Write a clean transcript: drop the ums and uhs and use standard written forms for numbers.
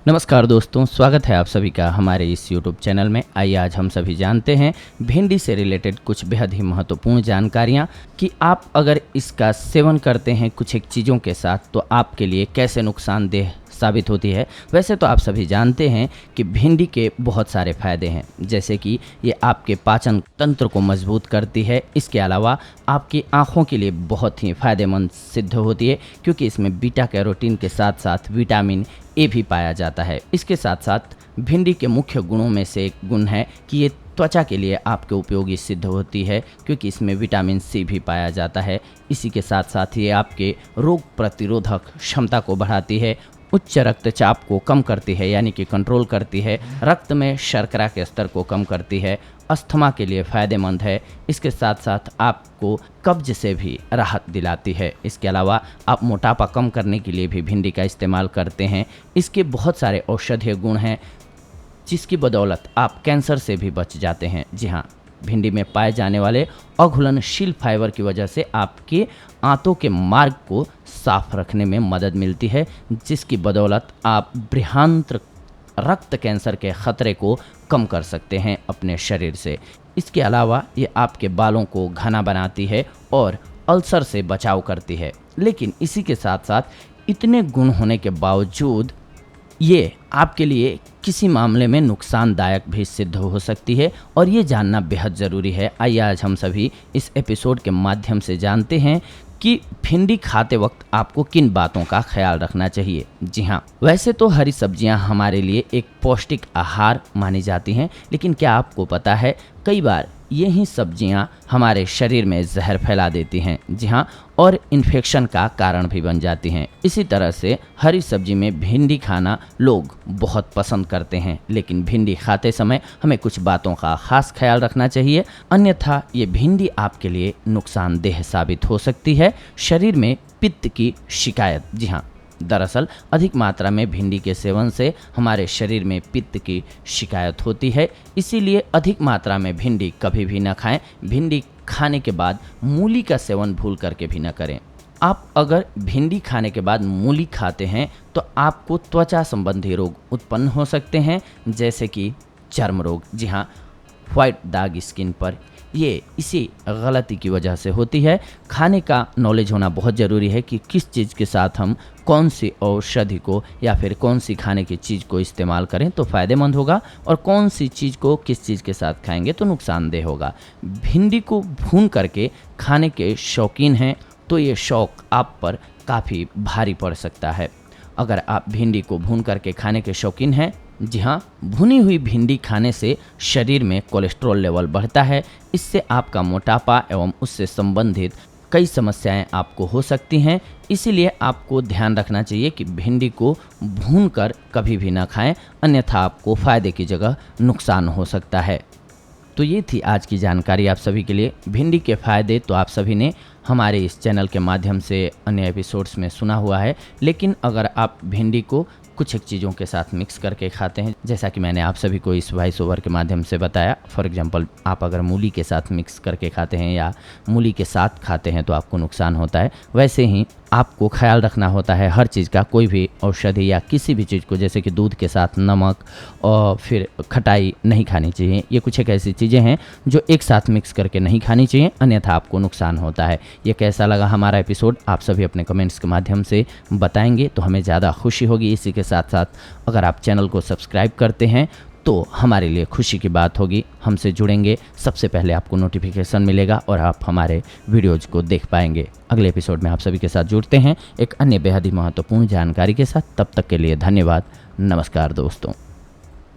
नमस्कार दोस्तों, स्वागत है आप सभी का हमारे इस YouTube चैनल में। आइए आज हम सभी जानते हैं भिंडी से रिलेटेड कुछ बेहद ही महत्वपूर्ण जानकारियाँ कि आप अगर इसका सेवन करते हैं कुछ एक चीज़ों के साथ तो आपके लिए कैसे नुकसानदेह साबित होती है। वैसे तो आप सभी जानते हैं कि भिंडी के बहुत सारे फ़ायदे हैं, जैसे कि ये आपके पाचन तंत्र को मजबूत करती है। इसके अलावा आपकी आँखों के लिए बहुत ही फ़ायदेमंद सिद्ध होती है, क्योंकि इसमें बीटा कैरोटीन के साथ साथ विटामिन ए भी पाया जाता है। इसके साथ साथ भिंडी के मुख्य गुणों में से एक गुण है कि ये त्वचा के लिए आपके उपयोगी सिद्ध होती है, क्योंकि इसमें विटामिन सी भी पाया जाता है। इसी के साथ साथ ये आपके रोग प्रतिरोधक क्षमता को बढ़ाती है, उच्च रक्तचाप को कम करती है यानी कि कंट्रोल करती है, रक्त में शर्करा के स्तर को कम करती है, अस्थमा के लिए फ़ायदेमंद है। इसके साथ साथ आपको कब्ज से भी राहत दिलाती है। इसके अलावा आप मोटापा कम करने के लिए भी भिंडी का इस्तेमाल करते हैं। इसके बहुत सारे औषधीय गुण हैं, जिसकी बदौलत आप कैंसर से भी बच जाते हैं। जी हाँ, भिंडी में पाए जाने वाले अघुलनशील फाइबर की वजह से आपके आंतों के मार्ग को साफ रखने में मदद मिलती है, जिसकी बदौलत आप बृहंत्र रक्त कैंसर के ख़तरे को कम कर सकते हैं अपने शरीर से। इसके अलावा ये आपके बालों को घना बनाती है और अल्सर से बचाव करती है। लेकिन इसी के साथ साथ इतने गुण होने के बावजूद ये आपके लिए किसी मामले में नुकसानदायक भी सिद्ध हो सकती है, और ये जानना बेहद ज़रूरी है। आइए आज हम सभी इस एपिसोड के माध्यम से जानते हैं कि भिंडी खाते वक्त आपको किन बातों का ख्याल रखना चाहिए। जी हाँ, वैसे तो हरी सब्जियां हमारे लिए एक पौष्टिक आहार मानी जाती हैं, लेकिन क्या आपको पता है कई बार यही सब्जियां हमारे शरीर में जहर फैला देती हैं। जी हाँ, और इन्फेक्शन का कारण भी बन जाती हैं। इसी तरह से हरी सब्जी में भिंडी खाना लोग बहुत पसंद करते हैं, लेकिन भिंडी खाते समय हमें कुछ बातों का खास ख्याल रखना चाहिए, अन्यथा ये भिंडी आपके लिए नुकसानदेह साबित हो सकती है। शरीर में पित्त की शिकायत। जी हाँ, दरअसल अधिक मात्रा में भिंडी के सेवन से हमारे शरीर में पित्त की शिकायत होती है, इसीलिए अधिक मात्रा में भिंडी कभी भी न खाएं। भिंडी खाने के बाद मूली का सेवन भूल करके भी न करें। आप अगर भिंडी खाने के बाद मूली खाते हैं तो आपको त्वचा संबंधी रोग उत्पन्न हो सकते हैं, जैसे कि चर्म रोग। जी हाँ, वाइट दाग स्किन पर, ये इसी गलती की वजह से होती है। खाने का नॉलेज होना बहुत ज़रूरी है कि किस चीज़ के साथ हम कौन सी औषधि को या फिर कौन सी खाने की चीज़ को इस्तेमाल करें तो फ़ायदेमंद होगा, और कौन सी चीज़ को किस चीज़ के साथ खाएंगे तो नुकसानदेह होगा। भिंडी को भून करके खाने के शौकीन हैं तो ये शौक़ आप पर काफ़ी भारी पड़ सकता है। अगर आप भिंडी को भून करके खाने के शौकीन हैं, जी हाँ, भुनी हुई भिंडी खाने से शरीर में कोलेस्ट्रॉल लेवल बढ़ता है। इससे आपका मोटापा एवं उससे संबंधित कई समस्याएं आपको हो सकती हैं। इसीलिए आपको ध्यान रखना चाहिए कि भिंडी को भूनकर कभी भी ना खाएं, अन्यथा आपको फ़ायदे की जगह नुकसान हो सकता है। तो ये थी आज की जानकारी आप सभी के लिए। भिंडी के फ़ायदे तो आप सभी ने हमारे इस चैनल के माध्यम से अन्य एपिसोड्स में सुना हुआ है, लेकिन अगर आप भिंडी को कुछ एक चीज़ों के साथ मिक्स करके खाते हैं, जैसा कि मैंने आप सभी को इस वॉइस ओवर के माध्यम से बताया, फॉर एग्जांपल आप अगर मूली के साथ मिक्स करके खाते हैं या मूली के साथ खाते हैं तो आपको नुकसान होता है। वैसे ही आपको ख्याल रखना होता है हर चीज़ का। कोई भी औषधि या किसी भी चीज़ को, जैसे कि दूध के साथ नमक और फिर खटाई नहीं खानी चाहिए। ये कुछ एक ऐसी चीज़ें हैं जो एक साथ मिक्स करके नहीं खानी चाहिए, अन्यथा आपको नुकसान होता है। ये कैसा लगा हमारा एपिसोड आप सभी अपने कमेंट्स के माध्यम से बताएंगे तो हमें ज़्यादा खुशी होगी। इसी के साथ साथ अगर आप चैनल को सब्सक्राइब करते हैं तो हमारे लिए खुशी की बात होगी। हमसे जुड़ेंगे, सबसे पहले आपको नोटिफिकेशन मिलेगा और आप हमारे वीडियोज़ को देख पाएंगे। अगले एपिसोड में आप सभी के साथ जुड़ते हैं एक अन्य बेहद ही महत्वपूर्ण जानकारी के साथ। तब तक के लिए धन्यवाद। नमस्कार दोस्तों।